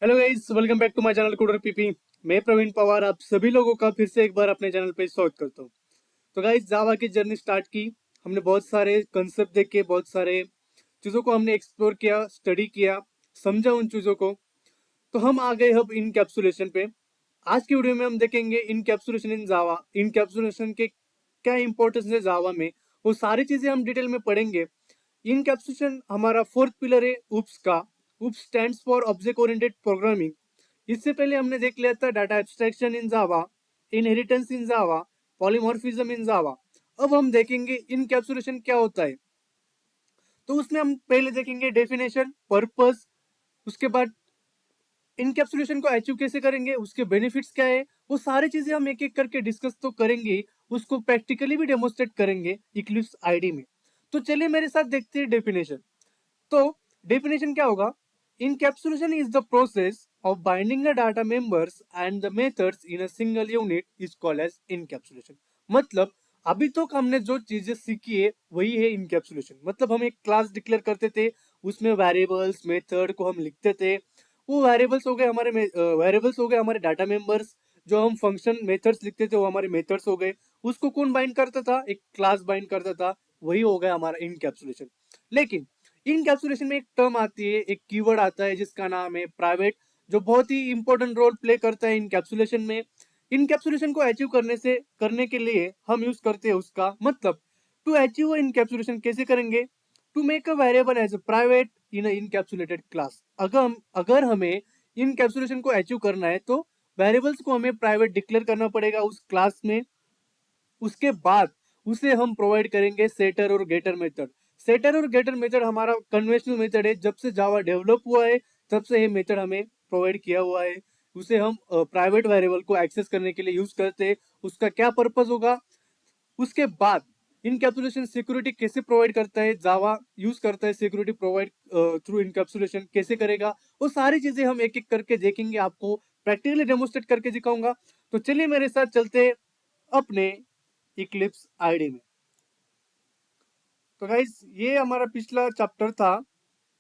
Hello guys, welcome back to my channel coder PP. मैं प्रवीण पवार आप सभी लोगों का फिर से एक बार अपने चैनल पे स्वागत करता हूँ। तो गाइस, जावा की जर्नी स्टार्ट की। हमने बहुत सारे कंसेप्ट देखे, बहुत सारे चीज़ों को हमने एक्सप्लोर किया, स्टडी किया, समझा उन चीज़ों को। तो हम आ गए अब इनकैप्सुलेशन पे। आज की वीडियो में हम देखेंगे इनकैप्सुलेशन इन जावा, इनकैप्सुलेशन के क्या इंपॉर्टेंस है जावा में, वो सारी चीज़ें हम डिटेल में पढ़ेंगे। इनकैप्सुलेशन हमारा फोर्थ पिलर है UPS का। UPS stands for object oriented programming. इससे पहले हमने देख लिया था data abstraction in Java, inheritance in Java, polymorphism in Java. अब हम देखेंगे इनकैप्सुलेशन क्या होता है। तो उसमें हम पहले देखेंगे डेफिनेशन, पर्पस, उसके बाद इनकैप्सुलेशन को अचीव कैसे करेंगे, उसके बेनिफिट्स क्या है, वो सारी चीजें हम एक एक करके डिस्कस तो करेंगे, उसको प्रैक्टिकली भी डेमोस्ट्रेट करेंगे इक्लिप्स आईडी में। तो चलिए मेरे साथ देखते हैं डेफिनेशन। तो डेफिनेशन क्या होगा? Encapsulation is the process of binding the data members and the methods in a single unit is called as encapsulation. मतलब अभी तक हमने जो चीजें सीखी है वही है इनकैप्सुलेशन। मतलब हम एक क्लास डिक्लेयर करते थे, उसमें वेरिएबल्स मेथड को हम लिखते थे। वो वेरिएबल्स हो गए हमारे डाटा मेंबर्स। जो हम फंक्शन मेथड्स लिखते थे वो हमारे मेथड्स हो गए। उसको कौन बाइंड करता था? एक क्लास बाइंड करता था। वही हो गया हमारा इनकैप्सुलेशन। लेकिन इनकैप्सुलेशन में एक टर्म आती है, एक कीवर्ड आता है जिसका नाम है प्राइवेट, जो बहुत ही इंपॉर्टेंट रोल प्ले करता है इनकैप्सुलेशन में। इनकैप्सुलेशन को अचीव करने के लिए हम यूज करते हैं उसका। मतलब टू अचीव इनकैप्सुलेशन कैसे करेंगे? To make a variable as a private in a encapsulated class. अगर हमें इनकैप्सुलेशन को अचीव करना है तो वेरिएबल्स को हमें प्राइवेट डिक्लेयर करना पड़ेगा उस क्लास में। उसके बाद उसे हम प्रोवाइड करेंगे सेटर और गेटर मेथड। सेटर और गेटर मेथड हमारा कन्वेंशनल मेथड है। जब से जावा डेवलप हुआ है तब से ये मेथड हमें प्रोवाइड किया हुआ है। उसे हम प्राइवेट वेरिएबल को एक्सेस करने के लिए यूज करते हैं। उसका क्या पर्पस होगा? उसके बाद इनकैप्सुलेशन सिक्योरिटी कैसे प्रोवाइड करता है, जावा यूज करता है सिक्योरिटी प्रोवाइड थ्रू इनकैप्सुलेशन कैसे करेगा, वो सारी चीजें हम एक एक करके देखेंगे, आपको प्रैक्टिकली डेमोस्ट्रेट करके दिखाऊंगा। तो चलिए मेरे साथ चलते हैं अपने इक्लिप्स आईडी में। तो गाइस, ये हमारा पिछला चैप्टर था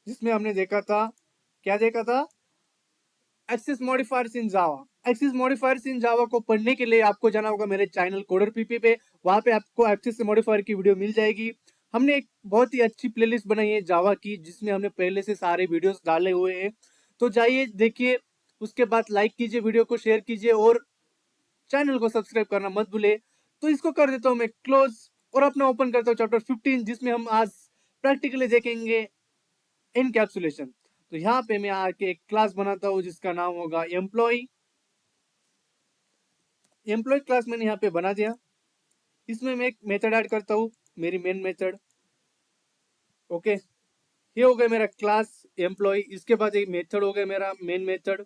जिसमें हमने देखा था, क्या देखा था? एक्सेस मॉडिफायर्स इन जावा। एक्सेस मॉडिफायर्स इन जावा को पढ़ने के लिए आपको जाना होगा मेरे चैनल कोडर पीपी पे। वहां पे आपको एक्सेस मॉडिफायर की वीडियो मिल जाएगी। हमने एक बहुत ही अच्छी प्लेलिस्ट बनाई है जावा की, जिसमें हमने पहले से सारे वीडियोस डाले हुए हैं। तो जाइए देखिए, उसके बाद लाइक कीजिए, वीडियो को शेयर कीजिए और चैनल को सब्सक्राइब करना मत भूले। तो इसको कर देता हूँ मैं क्लोज और अपना ओपन करता हूँ चैप्टर 15, जिसमें हम आज प्रैक्टिकली देखेंगे इनकैप्सुलेशन। तो यहाँ पे मैं आके एक क्लास बनाता हूँ जिसका नाम होगा एम्प्लॉय। एम्प्लॉय क्लास मैंने यहाँ पे बना दिया। इसमें मैं एक मेथड ऐड करता हूँ, मेरी मेन मेथड। ओके, ये हो गया मेरा क्लास एम्प्लॉय। इसके बाद एक मेथड हो गया मेरा मेन मेथड।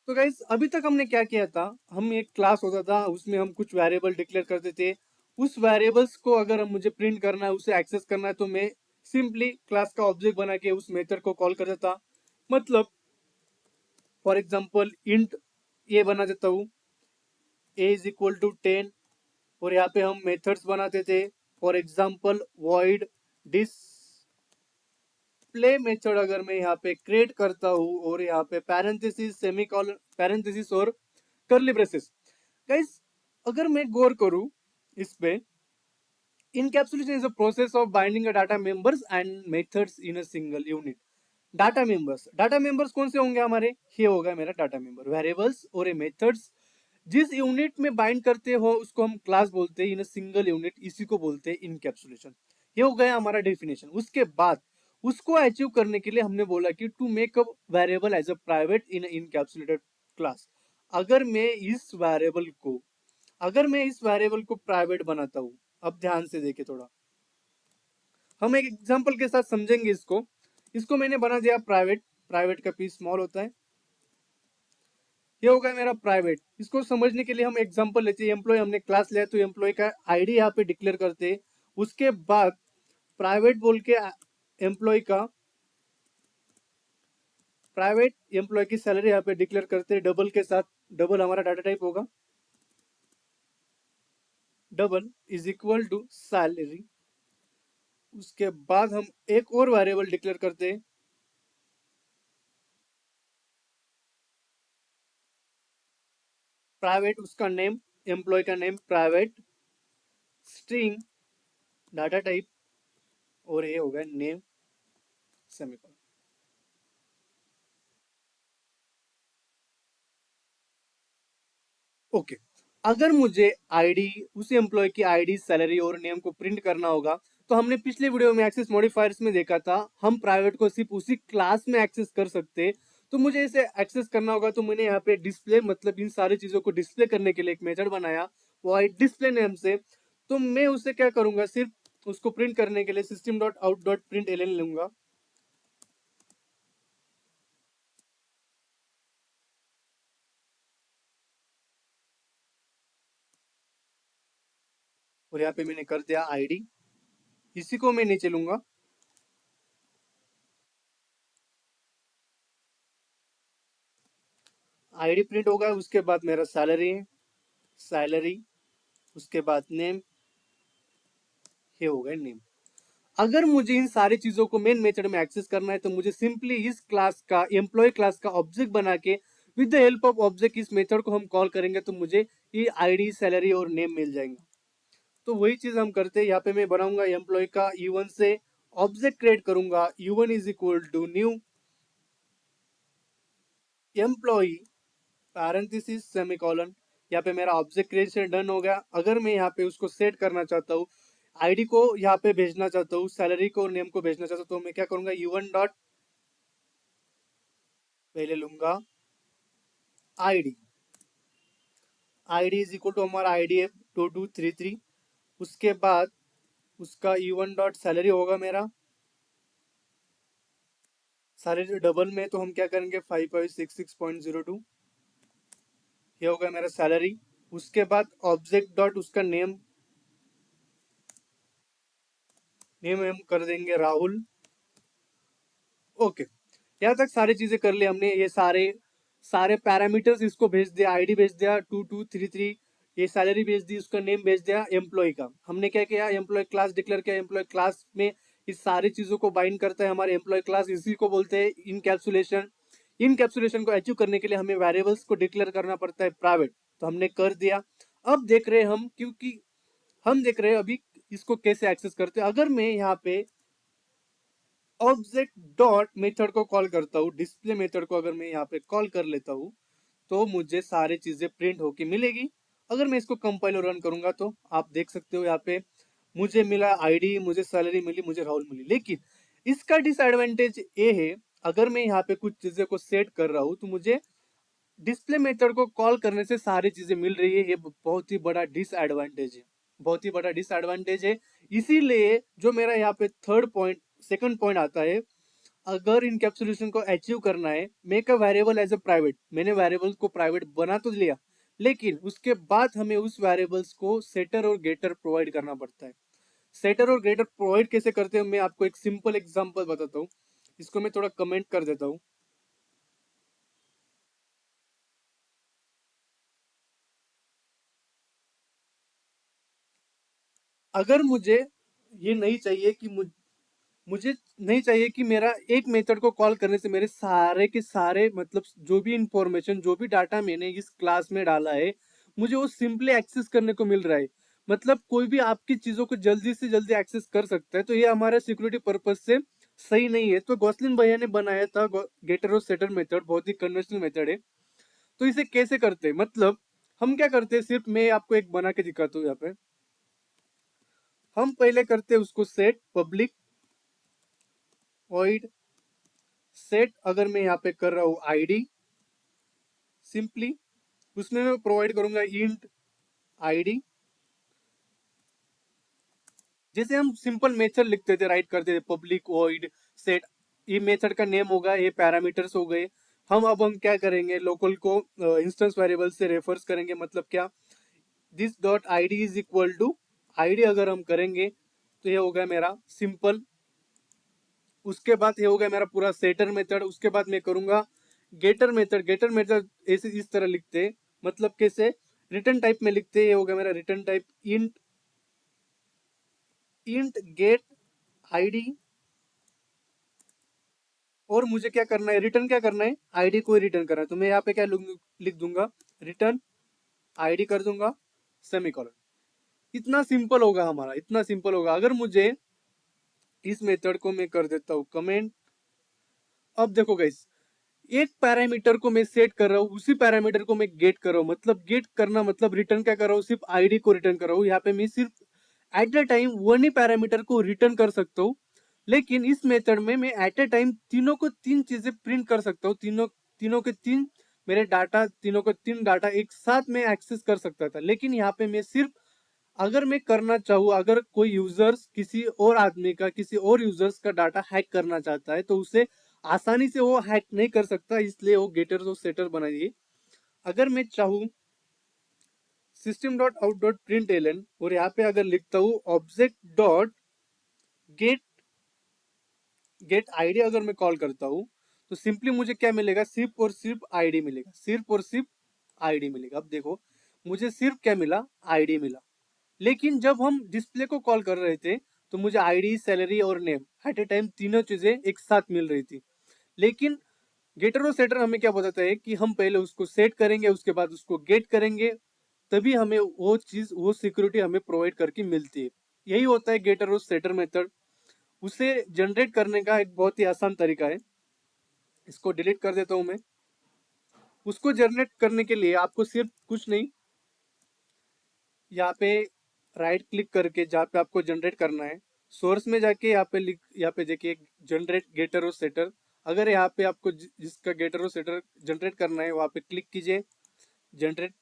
तो गाइस, अभी तक हमने क्या किया था? हम एक क्लास होता था, उसमें हम कुछ वेरिएबल डिक्लेयर करते थे। उस वेरिएबल्स को अगर हम मुझे प्रिंट करना है, उसे एक्सेस करना है, तो मैं सिंपली क्लास का ऑब्जेक्ट बना के उस मेथड को कॉल कर देता। मतलब फॉर एग्जांपल इंट ये बना देता हूँ, a इज इक्वल टू 10। और यहाँ पे हम मेथड्स बनाते थे। For example void display method अगर मैं यहाँ पे क्रिएट करता हूँ और यहाँ पे पैरेंथेसिस, सेमीकोलन, पैरेंथेसिस और कर्ली ब्रेसेस। गाइस, अगर मैं गौर करूँ इस पे, encapsulation is a process of binding data members and methods in a single unit. Data members कौन से होंगे हमारे? ये होगा मेरा डाटा मेंबर, वेरिएबल्स और ये मेथड्स जिस यूनिट में बाइंड करते हो उसको हम क्लास बोलते हैं इन सिंगल यूनिट, इसी को बोलते हैं इनकैप्सुलेशन। ये हो गया हमारा डेफिनेशन। उसके बाद उसको अचीव करने के लिए हमने बोला कि to make a variable as a private in encapsulated class. अगर मैं इस वेरिएबल को प्राइवेट बनाता हूं, अब ध्यान से देखे थोड़ा, हम एक एग्जांपल के साथ समझेंगे इसको। इसको मैंने बना दिया प्राइवेट। प्राइवेट का पी स्मॉल होता है। ये होगा मेरा प्राइवेट। इसको समझने के लिए हम एग्जांपल लेते हैं। एम्प्लॉय हमने क्लास लिया तो एम्प्लॉय का आईडी यहाँ पे डिक्लेयर करते हैं। उसके बाद प्राइवेट बोल के एम्प्लॉय का प्राइवेट एम्प्लॉय की सैलरी यहाँ पे डिक्लेयर करते हैं डबल के साथ। डबल हमारा डाटा टाइप होगा, double is equal to salary. उसके बाद हम एक और वेरिएबल डिक्लेयर करते हैं, प्राइवेट उसका नेम, एम्प्लॉय का name private, string data type, और ये हो गया नेम सेमीकोलन। ओके, अगर मुझे आईडी, उस एम्प्लॉय की आईडी, सैलरी और नेम को प्रिंट करना होगा, तो हमने पिछले वीडियो में एक्सेस मॉडिफायर्स में देखा था हम प्राइवेट को सिर्फ उसी क्लास में एक्सेस कर सकते। तो मुझे इसे एक्सेस करना होगा, तो मैंने यहाँ पे डिस्प्ले मतलब इन सारी चीजों को डिस्प्ले करने के लिए एक मेथड बनाया वो डिस्प्ले नेम से। तो मैं उसे क्या करूंगा, सिर्फ उसको प्रिंट करने के लिए system dot out dot print L लूंगा। और यहाँ पे मैंने कर दिया आईडी, इसी को मैं नीचे लूंगा। आईडी प्रिंट होगा, उसके बाद मेरा सैलरी है, सैलरी, उसके बाद नेम, ये हो गया नेम। अगर मुझे इन सारी चीजों को मेन मेथड में एक्सेस करना है, तो मुझे सिंपली इस क्लास का, एम्प्लॉय क्लास का ऑब्जेक्ट बना के with the help of object इस मेथड को हम कॉल करेंगे, तो मुझे ये आईडी, सैलरी और नेम मिल जाएंगे। तो वही चीज हम करते हैं। यहाँ पे मैं बनाऊंगा एम्प्लॉय का U1 से ऑब्जेक्ट क्रिएट करूंगा, U1 is equal to new employee parenthesis semicolon. यहाँ पे मेरा ऑब्जेक्ट क्रिएशन डन हो गया। अगर मैं यहाँ पे उसको सेट करना चाहता हूँ, आईडी को यहाँ पे भेजना चाहता हूँ, सैलरी को और नेम को भेजना चाहता हूँ, तो मैं क्या करूंगा, U1 डॉट पहले लूंगा ID, ID is equal to हमारा आईडी है 2233। उसके बाद उसका U1 डॉट सैलरी होगा मेरा, सैलरी डबल में तो हम क्या करेंगे 5566.02, ये होगा मेरा सैलरी। उसके बाद ऑब्जेक्ट डॉट उसका नेम, नेम हम कर देंगे राहुल। ओके, यहाँ तक सारी चीजें कर ली हमने। ये सारे सारे पैरामीटर्स इसको भेज दिया, आईडी भेज दिया 2233, ये सैलरी भेज दी, उसका नेम भेज दिया। एम्प्लॉय का हमने क्या किया, एम्प्लॉय क्लास डिक्लेयर किया। एम्प्लॉय क्लास में इस सारी चीजों को बाइंड करता है हमारे एम्प्लॉय क्लास, इसी को बोलते हैं इनकैप्सुलेशन। इनकैप्सुलेशन को अचीव करने के लिए हमें वेरिएबल्स को डिक्लेयर करना पड़ता है प्राइवेट, तो हमने कर दिया। अब देख रहे हैं हम, क्योंकि हम देख रहे हैं अभी इसको कैसे एक्सेस करते हैं। अगर मैं यहाँ पे ऑब्जेक्ट डॉट मेथड को कॉल करता हूँ, डिस्प्ले मेथड को अगर मैं यहाँ पे कॉल कर लेता हूँ, तो मुझे सारी चीजें प्रिंट होके मिलेगी। अगर मैं इसको कंपाइल और रन करूंगा, तो आप देख सकते हो यहाँ पे मुझे मिला आईडी, मुझे सैलरी मिली, मुझे राहुल मिली। लेकिन इसका डिसएडवांटेज ये है, अगर मैं यहाँ पे कुछ चीजें को सेट कर रहा हूँ, तो मुझे डिस्प्ले मेथड को कॉल करने से सारी चीजें मिल रही है। ये बहुत ही बड़ा डिसएडवांटेज है, बहुत ही बड़ा डिसएडवांटेज है। इसीलिए जो मेरा यहाँ पे थर्ड पॉइंट, सेकंड पॉइंट आता है, अगर इनकैप्सुलेशन को अचीव करना है, make a variable as a private. मैंने वेरिएबल को प्राइवेट बना तो लिया, लेकिन उसके बाद हमें उस वेरिएबल्स को सेटर और गेटर प्रोवाइड करना पड़ता है। सेटर और गेटर प्रोवाइड कैसे करते हैं, मैं आपको एक सिंपल एग्जांपल बताता हूँ। इसको मैं थोड़ा कमेंट कर देता हूँ। अगर मुझे ये नहीं चाहिए कि मुझे नहीं चाहिए कि मेरा एक मेथड को कॉल करने से मेरे सारे के सारे, मतलब जो भी इंफॉर्मेशन, जो भी डाटा मैंने इस क्लास में डाला है, मुझे वो सिंपली एक्सेस करने को मिल रहा है। मतलब कोई भी आपकी चीजों को जल्दी से जल्दी एक्सेस कर सकता है, तो ये हमारे सिक्योरिटी पर्पज से सही नहीं है। तो गॉसलिन भैया ने बनाया था गेटर और सेटर मेथड, बहुत ही कन्वेंशनल मेथड है। तो इसे कैसे करते हैं, मतलब हम क्या करते हैं, सिर्फ मैं आपको एक बना के दिखाता हूँ। यहाँ पे हम पहले करते हैं उसको सेट पब्लिक वॉइड सेट। अगर मैं यहाँ पे कर रहा हूँ आईडी, सिंपली उसमें मैं प्रोवाइड करूंगा इंट आईडी। जैसे हम सिंपल मेथड लिखते थे, राइट करते थे पब्लिक वॉइड सेट, ये मेथड का नेम होगा, ये पैरामीटर्स हो गए। हम क्या करेंगे, लोकल को इंस्टेंस वेरिएबल से रेफर्स करेंगे। मतलब क्या, this dot ID is equal to ID अगर हम करेंगे, तो ये हो गया मेरा सिंपल। उसके बाद ये हो गया मेरा पूरा सेटर मेथड। उसके बाद मैं करूंगा गेटर मेथड। गेटर मेथड ऐसे इस तरह लिखते हैं, मतलब कैसे, रिटर्न टाइप में लिखते हैं। ये हो गया मेरा return type int, int get ID. और मुझे क्या करना है, रिटर्न क्या करना है, आईडी को रिटर्न करना है। तो मैं यहाँ पे क्या लिख दूंगा, रिटर्न आईडी कर दूंगा, सेमीकोलन। इतना सिंपल होगा हमारा, इतना सिंपल होगा। अगर मुझे इस मेथड को मैं कर देता हूँ कमेंट, अब देखो गाइस, एक पैरामीटर को मैं सेट कर रहा हूँ, उसी पैरामीटर को मैं गेट कर रहा हूँ। मतलब गेट करना मतलब रिटर्न क्या कर रहा हूँ, सिर्फ आईडी को रिटर्न कर रहा हूँ। यहाँ पे मैं सिर्फ at a time one he parameter को रिटर्न कर सकता हूँ। लेकिन इस मेथड में मैं एट अ टाइम तीनों को तीन चीजें प्रिंट कर सकता हूँ। तीनों तीनों के तीन मेरे डाटा, तीनों को तीन डाटा एक साथ में एक्सेस कर सकता था। लेकिन यहाँ पे मैं सिर्फ, अगर मैं करना चाहूँ, अगर कोई यूजर्स किसी और आदमी का, किसी और यूजर्स का डाटा हैक करना चाहता है तो उसे आसानी से वो हैक नहीं कर सकता, इसलिए वो गेटर और सेटर बनाइए। अगर मैं चाहूँ system dot out dot println, और यहाँ पे अगर लिखता हूँ object dot get get ID, अगर मैं कॉल करता हूँ तो सिंपली मुझे क्या मिलेगा, सिर्फ और सिर्फ आईडी मिलेगा, सिर्फ और सिर्फ आईडी मिलेगा। अब देखो, मुझे सिर्फ क्या मिला, आईडी मिला। लेकिन जब हम डिस्प्ले को कॉल कर रहे थे तो मुझे आईडी, सैलरी और नेम एट ए टाइम तीनों चीजें एक साथ मिल रही थी। लेकिन गेटर और सेटर हमें क्या बताता है कि हम पहले उसको सेट करेंगे, उसके बाद उसको गेट करेंगे, तभी हमें वो चीज, वो सिक्योरिटी हमें प्रोवाइड करके मिलती है। यही होता है गेटर और सेटर मेथड। उसे जनरेट करने का एक बहुत ही आसान तरीका है। इसको डिलीट कर देता हूं मैं। उसको जनरेट करने के लिए आपको सिर्फ कुछ नहीं, यहाँ पे राइट क्लिक करके जहाँ पे आपको जनरेट करना है, सोर्स में जाके यहाँ पे यहाँ पे देखिए जनरेट गेटर और सेटर। अगर यहाँ पे आपको जिसका गेटर और सेटर जनरेट करना है वहाँ पे क्लिक कीजिए, जनरेट,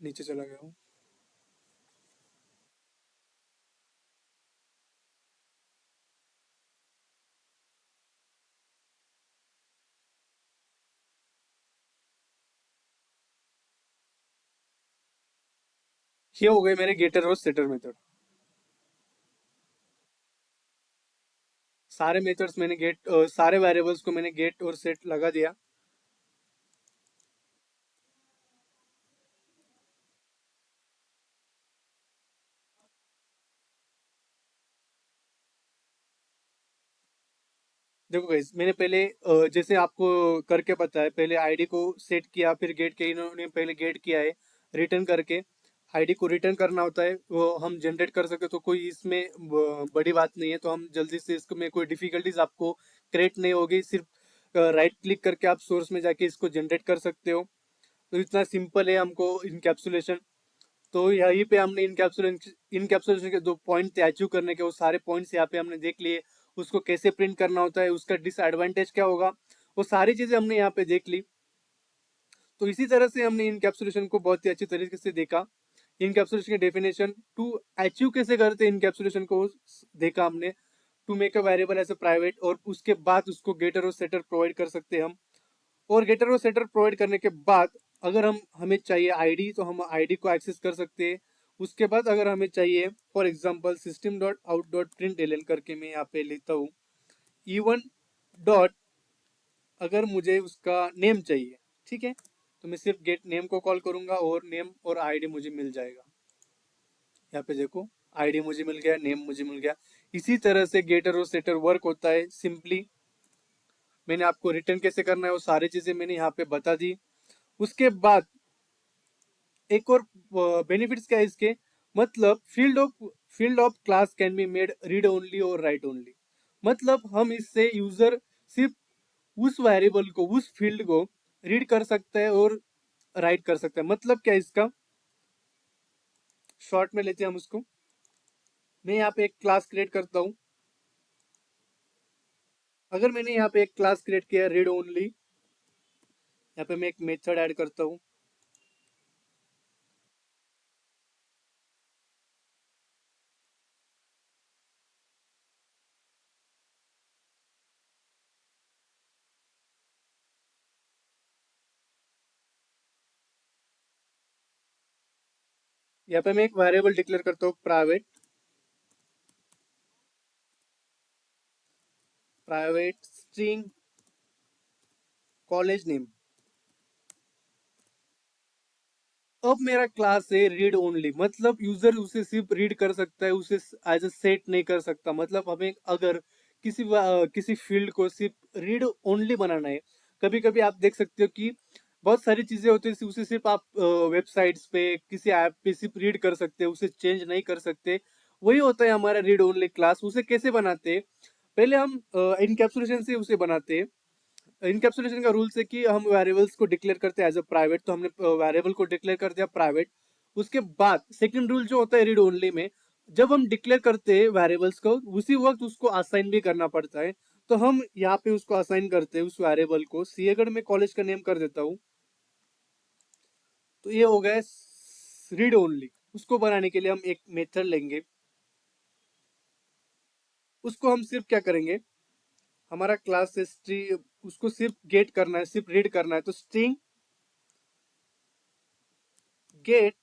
नीचे चला गया हूँ। ये हो गए मेरे गेटर और सेटर मेथड। सारे मेथड्स मैंने सारे वेरिएबल्स को मैंने गेट और सेट लगा दिया। देखो गाइस, मैंने पहले जैसे आपको करके पता है, पहले आईडी को सेट किया, फिर गेट किया। इन्होंने पहले गेट किया है, रिटर्न करके आईडी को रिटर्न करना होता है, वो हम जनरेट कर सके तो कोई इसमें बड़ी बात नहीं है। तो हम जल्दी से इसको में कोई डिफिकल्टीज आपको क्रिएट नहीं होगी। सिर्फ राइट क्लिक करके आप सोर्स में जाके इसको जनरेट कर सकते हो। तो इतना सिंपल है हमको इनकैप्सुलेशन। तो यहीं पे हमने इनकैप्सुलेशन के जो पॉइंट थे अचीव करने के, वो सारे पॉइंट्स यहाँ पे हमने देख लिए। उसको कैसे प्रिंट करना होता है, उसका डिसएडवांटेज क्या होगा, वो सारी चीजें हमने यहाँ पे देख ली। तो इसी तरह से हमने इनकैप्सुलेशन को बहुत ही अच्छी तरीके से देखा। इनकैप्सुलेशन की डेफिनेशन, टू अचीव कैसे करते हैं इनकैप्सुलेशन को, देखा हमने। To make a variable as a private, और उसके बाद उसको गेटर और सेटर प्रोवाइड कर सकते हैं हम। और गेटर और सेटर प्रोवाइड करने के बाद अगर हमें चाहिए आईडी तो हम आईडी को एक्सेस कर सकते हैं। उसके बाद अगर हमें चाहिए, for example system dot out dot print L करके मैं यहाँ पे लिखता हूँ, इवन डॉट, अगर मुझे उसका नेम चाहिए, ठीक है, तो मैं सिर्फ गेट नेम को कॉल करूंगा और नेम और आईडी मुझे मिल जाएगा। यहाँ पे देखो, आईडी मुझे मिल गया, नेम मुझे मिल गया। इसी तरह से गेटर और सेटर वर्क होता है सिंपली। मैंने आपको रिटर्न कैसे करना है वो सारी चीजें मैंने यहाँ पे बता दी। उसके बाद एक और बेनिफिट्स क्या है इसके, मतलब field of class can be made read only और राइट ओनली। मतलब हम इससे यूजर सिर्फ उस वेरिएबल को, उस फील्ड को रीड कर सकता है और राइट कर सकता है। मतलब क्या इसका, शॉर्ट में लेते हैं हम उसको। मैं यहाँ पे एक क्लास क्रिएट करता हूँ। अगर मैंने यहाँ पे एक क्लास क्रिएट किया रीड ओनली, यहाँ पे मैं एक मेथड ऐड करता हूँ। यहाँ पे मैं एक वेरिएबल डिक्लेयर करता हूँ, private, private string college name. अब मेरा क्लास है रीड ओनली, मतलब यूजर उसे सिर्फ रीड कर सकता है, उसे एज ए सेट नहीं कर सकता। मतलब हमें अगर किसी फील्ड को सिर्फ रीड ओनली बनाना है, कभी कभी आप देख सकते हो कि बहुत सारी चीजें होती है उसे सिर्फ आप वेबसाइट्स पे किसी ऐप पे सिर्फ रीड कर सकते हैं, उसे चेंज नहीं कर सकते। वही होता है हमारा रीड ओनली क्लास। उसे कैसे बनाते हैं? पहले हम इनकैप्सुलेशन से उसे बनाते हैं। इनकैप्सुलेशन का रूल्स है कि हम वेरिएबल्स को डिक्लेयर करते हैं एज अ प्राइवेट, तो हमने वेरिएबल को डिक्लेयर कर दिया प्राइवेट। उसके बाद सेकंड रूल जो होता है रीड ओनली में, जब हम डिक्लेयर करते हैं वेरिएबल्स को उसी वक्त उसको असाइन भी करना पड़ता है। तो हम यहाँ पे उसको असाइन करते हैं उस वेरिएबल को। सी अगर मैं कॉलेज का नेम कर देता हूँ, तो ये हो गया रीड ओनली। उसको बनाने के लिए हम एक मेथड लेंगे। उसको हम सिर्फ क्या करेंगे, हमारा क्लास से स्ट्रिंग उसको सिर्फ गेट करना है, सिर्फ रीड करना है, तो स्ट्रिंग गेट,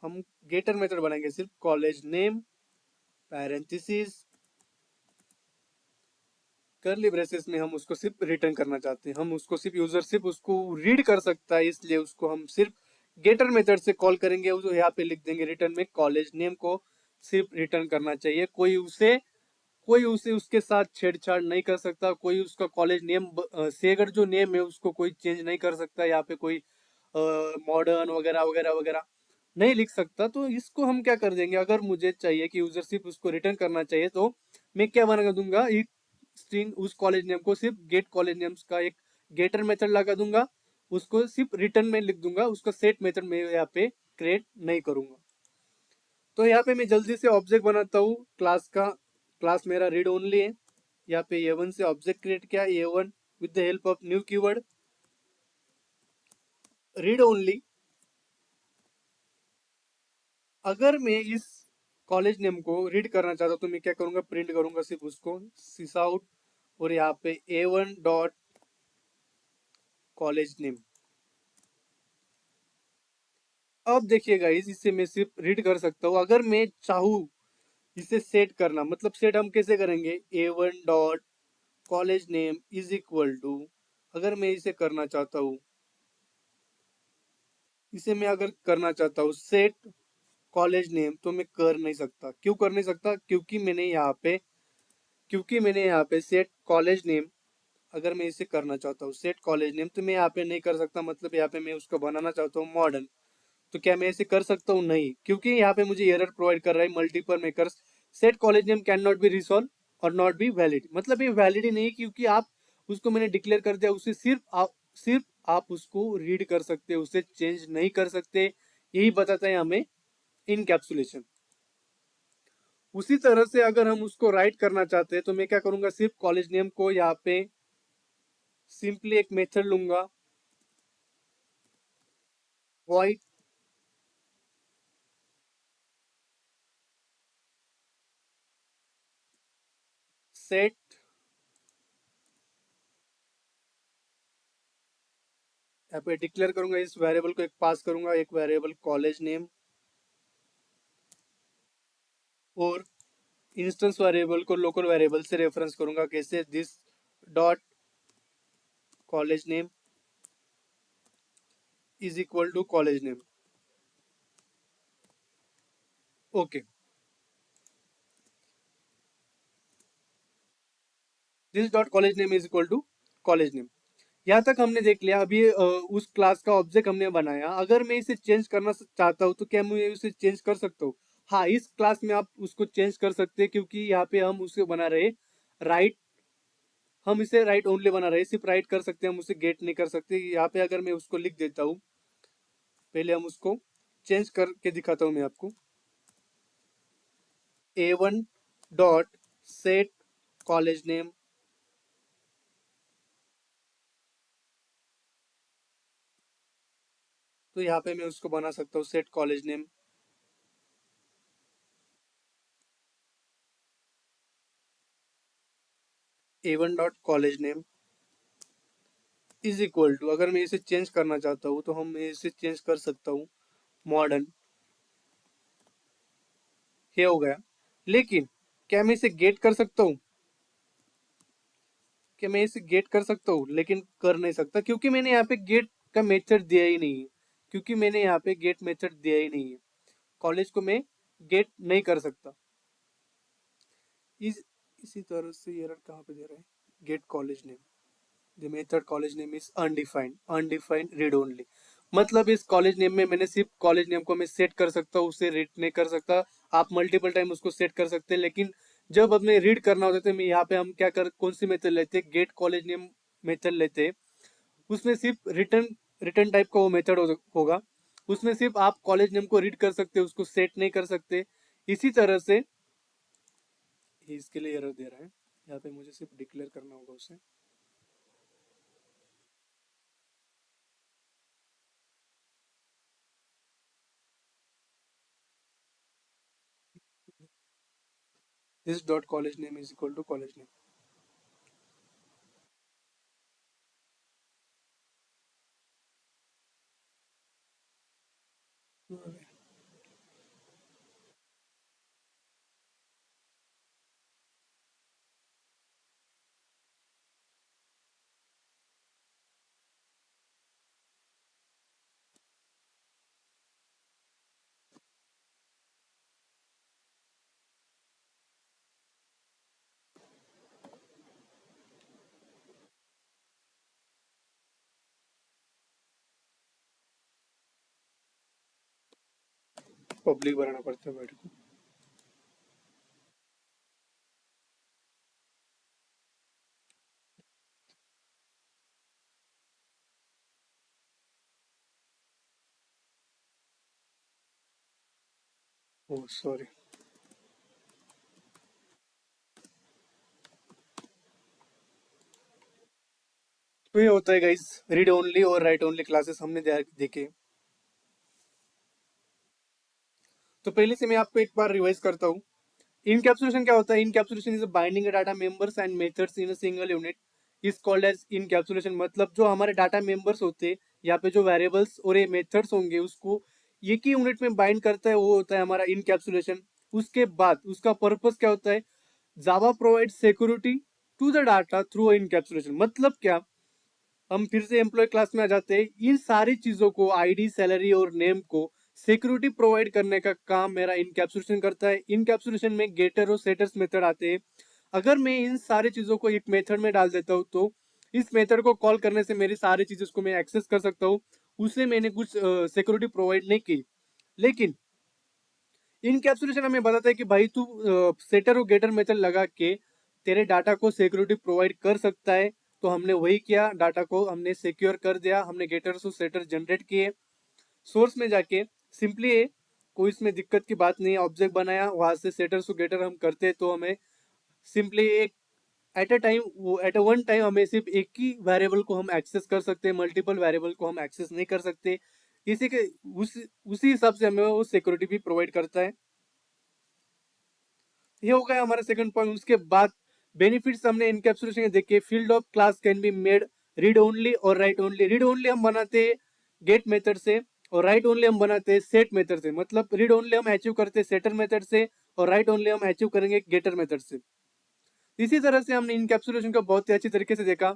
हम गेटर मेथड बनाएंगे सिर्फ कॉलेज नेम पैरेंथेसिस करली ब्रेसेस में हम उसको सिर्फ रिटर्न करना चाहते हैं। हम उसको सिर्फ यूजर सिर्फ उसको रीड कर सकता है, इसलिए उसको हम सिर्फ गेटर मेथड से कॉल करेंगे। उसको यहाँ पे लिख देंगे रिटर्न में कॉलेज नेम को सिर्फ रिटर्न करना चाहिए। कोई उसे उसके साथ छेड़छाड़ नहीं कर सकता। कोई उसका कॉलेज नेम से अगर जो नेम है उसको कोई चेंज नहीं कर सकता। यहाँ पे कोई मॉडर्न वगैरह वगैरह वगैरह नहीं लिख सकता। तो इसको हम क्या कर देंगे, अगर मुझे चाहिए कि यूजर सिर्फ उसको रिटर्न करना चाहिए, तो मैं क्या बना दूंगा, एक स्ट्रिंग उस कॉलेज नेम को सिर्फ गेट कॉलेज नेम्स का एक गेटर मेथड लगा दूंगा। उसको सिर्फ रिटर्न में लिख दूंगा, उसका सेट मेथड में यहाँ पे क्रिएट नहीं करूंगा। तो यहाँ पे मैं जल्दी से ऑब्जेक्ट बनाता हूँ क्लास का। क्लास मेरा रीड ओनली है। यहाँ पे A1 से ऑब्जेक्ट क्रिएट किया, A1 with the help of new keyword read only. अगर मैं इस कॉलेज नेम को रीड करना चाहता हूँ तो मैं क्या करूंगा, प्रिंट करूंगा सिर्फ उसको सिस आउट, और यहाँ पे A1 डॉट कॉलेज नेम। अब देखिएगा इसे मैं सिर्फ रीड कर सकता हूँ। अगर मैं चाहूँ इसे सेट करना, मतलब सेट हम कैसे करेंगे, A1 dot college name is equal to, अगर मैं इसे करना चाहता हूँ, इसे मैं अगर करना चाहता हूँ सेट कॉलेज नेम, तो मैं कर नहीं सकता। क्यों कर नहीं सकता, क्योंकि मैंने यहाँ पे सेट कॉलेज नेम, अगर मैं इसे करना चाहता हूँ सेट कॉलेज नेम, तो मैं यहाँ पे नहीं कर सकता। मतलब यहाँ पे मैं उसको बनाना चाहता हूँ मॉडर्न, तो क्या मैं इसे कर सकता हूँ? नहीं, क्योंकि यहाँ पे मुझे एरर प्रोवाइड कर रहा है multiple makers set college name can not be resolve और नॉट बी वैलिड। मतलब ये वैलिड ही नहीं, क्योंकि आप उसको मैंने डिक्लेयर कर दिया, उसे सिर्फ आप उसको रीड कर सकते, उसे चेंज नहीं कर सकते। यही बताता है हमें इनकैप्सुलेशन। उसी तरह से अगर हम उसको राइट करना चाहते हैं, तो मैं क्या करूंगा, सिर्फ कॉलेज नेम को यहाँ पे सिंपली एक मेथड लूंगा, वॉइड सेट, यहाँ पे डिक्लेयर करूंगा, इस वेरिएबल को एक पास करूंगा, एक वेरिएबल कॉलेज नेम, और इंस्टेंस वेरिएबल को लोकल वेरिएबल से रेफरेंस करूंगा। कैसे, this dot college name is equal to college name. Okay, this dot college name is equal to college name. यहाँ तक हमने देख लिया। अभी उस क्लास का ऑब्जेक्ट हमने बनाया। अगर मैं इसे चेंज करना चाहता हूँ, तो क्या मैं उसे चेंज कर सकता हूँ? हाँ, इस क्लास में आप उसको चेंज कर सकते हैं, क्योंकि यहाँ पे हम उसे बना रहे राइट। हम इसे राइट ओनली बना रहे, सिर्फ राइट कर सकते हैं, हम उसे गेट नहीं कर सकते। यहाँ पे अगर मैं उसको लिख देता हूँ, पहले हम उसको चेंज करके दिखाता हूँ मैं आपको। A1 dot set college name, तो यहाँ पे मैं उसको बना सकता हूँ set college name A1 dot college name is equal to, अगर मैं इसे चेंज करना चाहता हूँ तो हम इसे चेंज कर सकता हूँ मॉडर्न। ये हो गया। लेकिन क्या मैं इसे गेट कर सकता हूँ? क्या मैं इसे गेट कर सकता हूँ? लेकिन कर नहीं सकता, क्योंकि मैंने यहाँ पे गेट का मेथड दिया ही नहीं है। क्योंकि मैंने यहाँ पे गेट मेथड दिया ही नहीं है, कॉलेज को मैं गेट नहीं कर सकता। इस इसी तरह से एरर कहाँ पे दे रहा है, get college name. The method college name is undefined, undefined read only. मतलब इस कॉलेज नेम में मैंने सिर्फ कॉलेज नेम को मैं सेट कर सकता हूँ, उसे रीड नहीं कर सकता। आप मल्टीपल टाइम उसको सेट कर सकते हैं, लेकिन जब हमें रीड करना होता है तो मैं यहाँ पे हम क्या कर कौन सी मेथड लेते हैं, गेट कॉलेज नेम मेथड लेते हैं। उसमें सिर्फ रिटर्न रिटर्न टाइप का वो मेथड होगा। उसमें सिर्फ आप कॉलेज नेम को रीड कर सकते हैं, उसको सेट नहीं कर सकते। इसी तरह से ये इसके लिए एरर दे रहा है, यहाँ पे मुझे सिर्फ डिक्लेयर करना होगा उसे। This dot college name is equal to college name. Public बनाना पड़ता है मेरे को। Oh sorry. तो ये होता है गाइस, रीड ओनली और राइट ओनली क्लासेस हमने देखे। तो पहले से मैं आपको एक बार रिवाइज करता हूँ। इनकैप्सुलेशन क्या होता है? Encapsulation is binding data members and methods in a single unit is called as encapsulation. मतलब जो हमारे डाटा मेंबर्स होते हैं, यहाँ पे जो वेरिएबल्स और ये मेथड्स होंगे उसको एक ही यूनिट में बाइंड करता है, वो होता है हमारा इनकैप्सुलेशन। उसके बाद उसका पर्पस क्या होता है? Java provide security to the data through encapsulation. मतलब क्या, हम फिर से एम्प्लॉय क्लास में आ जाते हैं। इन सारी चीजों को, आईडी, सैलरी और नेम को सिक्योरिटी प्रोवाइड करने का काम मेरा इनकैप्सुलेशन करता है। इनकैप्सुलेशन में गेटर और सेटर्स मेथड आते हैं। अगर मैं इन सारी चीजों को एक मेथड में डाल देता हूँ तो इस मेथड को कॉल करने से मेरी सारी चीजें को मैं एक्सेस कर सकता हूँ। उसे मैंने कुछ सिक्योरिटी प्रोवाइड नहीं की। लेकिन इनकैप्सुलेशन हमें बताता है कि भाई तू सेटर और गेटर मेथड लगा के तेरे डाटा को सिक्योरिटी प्रोवाइड कर सकता है। तो हमने वही किया, डाटा को हमने सिक्योर कर दिया। हमने गेटर्स और सेटर जनरेट किए, सोर्स में जाके सिंपली कोई इसमें दिक्कत की बात नहीं है। ऑब्जेक्ट बनाया, वहां से सेटर्स टू गेटर हम करते तो हमें सिंपली एक एट अ वन टाइम हमें सिर्फ एक ही वेरिएबल को हम एक्सेस कर सकते हैं, मल्टीपल वेरिएबल को हम एक्सेस नहीं कर सकते। इसी के उसी हिसाब से हमें वो सिक्योरिटी भी प्रोवाइड करता है। ये हो गया हमारा सेकंड पॉइंट। उसके बाद बेनिफिट्स हमने इनकैप्सुलेशन के देखे। Field of class can be made read only और राइट ओनली। रीड ओनली हम बनाते हैं गेट मेथड से, और राइट ओनली हम बनाते हैं सेट मेथड से। मतलब रीड ओनली हम अचीव करते हैं सेटर मेथड से, और राइट ओनली हम अचीव करेंगे गेटर मेथड से। इसी तरह से हमने इनकैप्सुलेशन को बहुत ही अच्छी तरीके से देखा।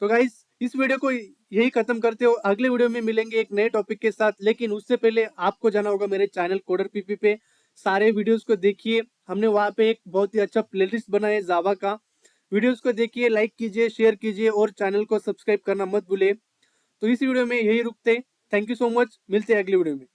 तो गाइस इस वीडियो को यही खत्म करते हो। अगले वीडियो में मिलेंगे एक नए टॉपिक के साथ, लेकिन उससे पहले आपको जाना होगा मेरे चैनल कोडर पीपी पे। सारे वीडियोस को देखिए, हमने वहां पे एक बहुत ही अच्छा प्लेलिस्ट बनाया है जावा का। वीडियोस को देखिए, लाइक कीजिए, शेयर कीजिए और चैनल को सब्सक्राइब करना मत भूलिए। तो इस वीडियो में यही रुकते हैं। थैंक यू सो मच, मिलते हैं अगले वीडियो में।